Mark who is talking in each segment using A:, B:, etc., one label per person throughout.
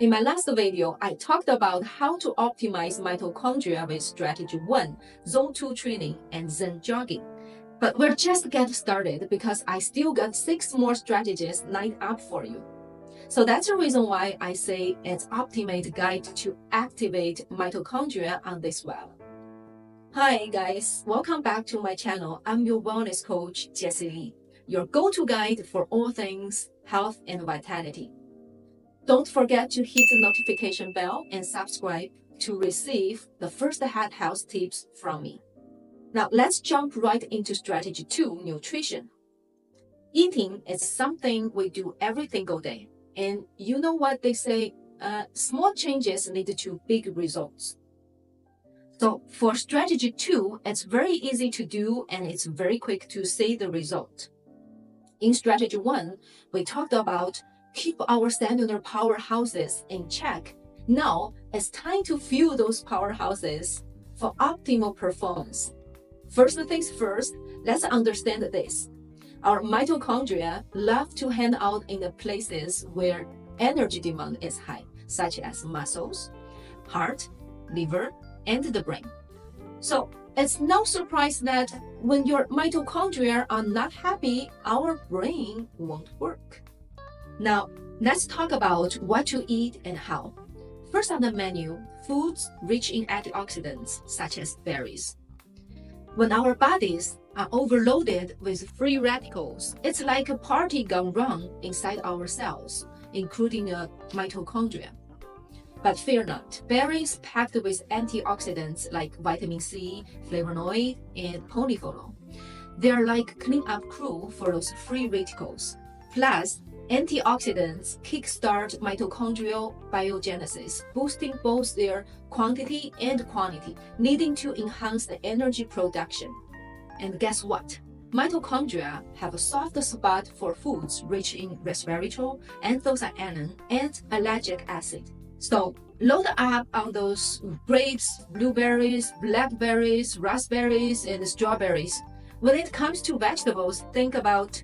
A: In my last video, I talked about how to optimize mitochondria with strategy 1, zone 2 training, and Zen jogging. But we're just getting started because I still got 6 more strategies lined up for you. So that's the reason why I say it's Optimate Guide to Activate Mitochondria on this web. Hi guys, welcome back to my channel. I'm your wellness coach, Jessie Lee, your go-to guide for all things health and vitality. Don't forget to hit the notification bell and subscribe to receive the first health tips from me. Now let's jump right into strategy 2, nutrition. Eating is something we do every single day. And you know what they say, small changes lead to big results. So for strategy 2, it's very easy to do and it's very quick to see the result. In strategy 1, we talked about keep our cellular powerhouses in check. Now it's time to fuel those powerhouses for optimal performance. First things first, let's understand this. Our mitochondria love to hang out in the places where energy demand is high, such as muscles, heart, liver, and the brain. So it's no surprise that when your mitochondria are not happy, our brain won't work. Now, let's talk about what to eat and how. First on the menu, foods rich in antioxidants, such as berries. When our bodies are overloaded with free radicals, it's like a party gone wrong inside our cells, including mitochondria. But fear not, berries packed with antioxidants like vitamin C, flavonoid, and polyphenol. They're like clean-up crew for those free radicals. Plus, antioxidants kickstart mitochondrial biogenesis, boosting both their quantity and quality, leading to enhance the energy production. And guess what? Mitochondria have a soft spot for foods rich in resveratrol, anthocyanin, and ellagic acid. So load up on those grapes, blueberries, blackberries, raspberries, and strawberries. When it comes to vegetables, think about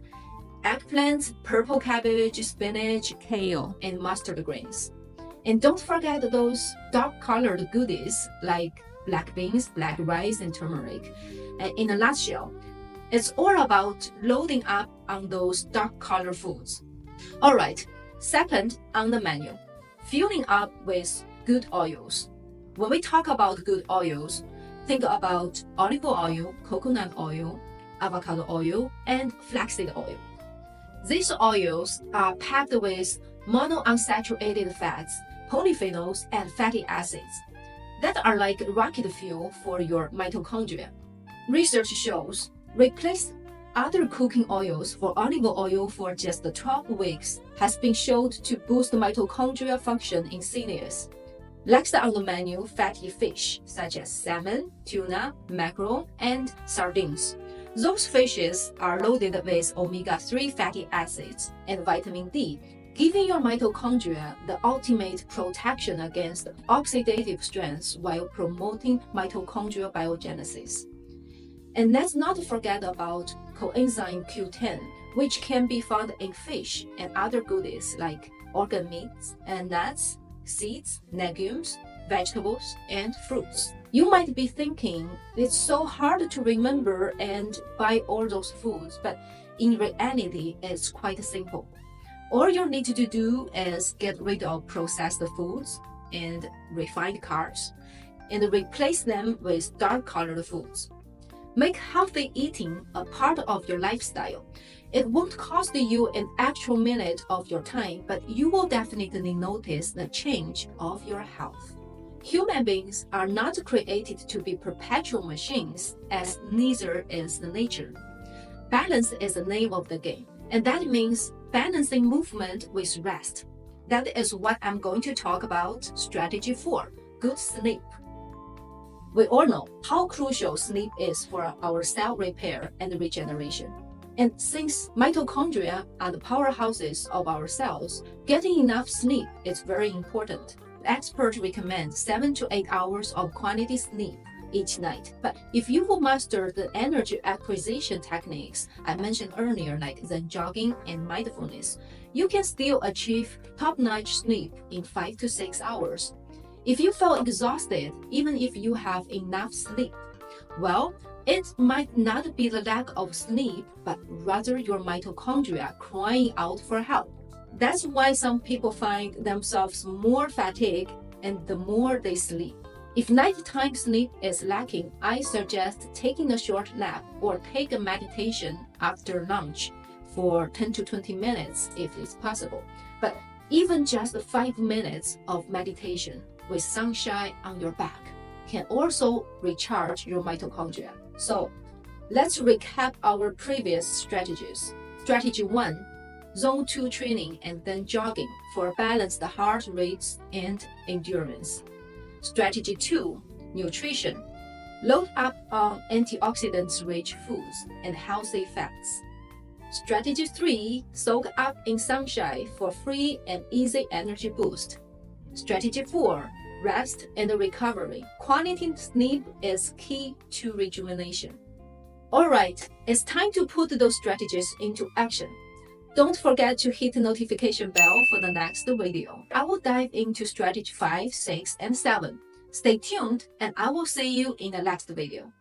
A: eggplant, purple cabbage, spinach, kale, and mustard greens. And don't forget those dark-colored goodies like black beans, black rice, and turmeric. And in a nutshell, it's all about loading up on those dark-colored foods. All right, second on the menu, fueling up with good oils. When we talk about good oils, think about olive oil, coconut oil, avocado oil, and flaxseed oil. These oils are packed with monounsaturated fats, polyphenols, and fatty acids that are like rocket fuel for your mitochondria. Research shows replace other cooking oils for olive oil for just 12 weeks has been shown to boost mitochondria function in seniors. Next on the menu, fatty fish such as salmon, tuna, mackerel, and sardines. Those fishes are loaded with omega-3 fatty acids and vitamin D, giving your mitochondria the ultimate protection against oxidative stress while promoting mitochondrial biogenesis. And let's not forget about coenzyme Q10, which can be found in fish and other goodies like organ meats and nuts, seeds, legumes, vegetables, and fruits. You might be thinking it's so hard to remember and buy all those foods, but in reality, it's quite simple. All you need to do is get rid of processed foods and refined carbs and replace them with dark-colored foods. Make healthy eating a part of your lifestyle. It won't cost you an actual minute of your time, but you will definitely notice the change of your health. Human beings are not created to be perpetual machines, as neither is the nature. Balance is the name of the game, and that means balancing movement with rest. That is what I'm going to talk about. Strategy 4, good sleep. We all know how crucial sleep is for our cell repair and regeneration. And since mitochondria are the powerhouses of our cells, getting enough sleep is very important. Experts recommend 7 to 8 hours of quality sleep each night. But if you will master the energy acquisition techniques I mentioned earlier, like Zen jogging and mindfulness, you can still achieve top-notch sleep in 5 to 6 hours. If you feel exhausted, even if you have enough sleep, well, it might not be the lack of sleep, but rather your mitochondria crying out for help. That's why some people find themselves more fatigued and the more they sleep. If nighttime sleep is lacking, I suggest taking a short nap or take a meditation after lunch for 10 to 20 minutes if it's possible. But even just 5 minutes of meditation with sunshine on your back can also recharge your mitochondria. So let's recap our previous strategies. Strategy 1, Zone 2 training and then jogging for balanced heart rates and endurance. Strategy 2, nutrition. Load up on antioxidants-rich foods and healthy fats. Strategy 3, soak up in sunshine for free and easy energy boost. Strategy 4, rest and recovery. Quality sleep is key to rejuvenation. Alright, it's time to put those strategies into action. Don't forget to hit the notification bell for the next video. I will dive into strategy 5, 6, and 7. Stay tuned, and I will see you in the next video.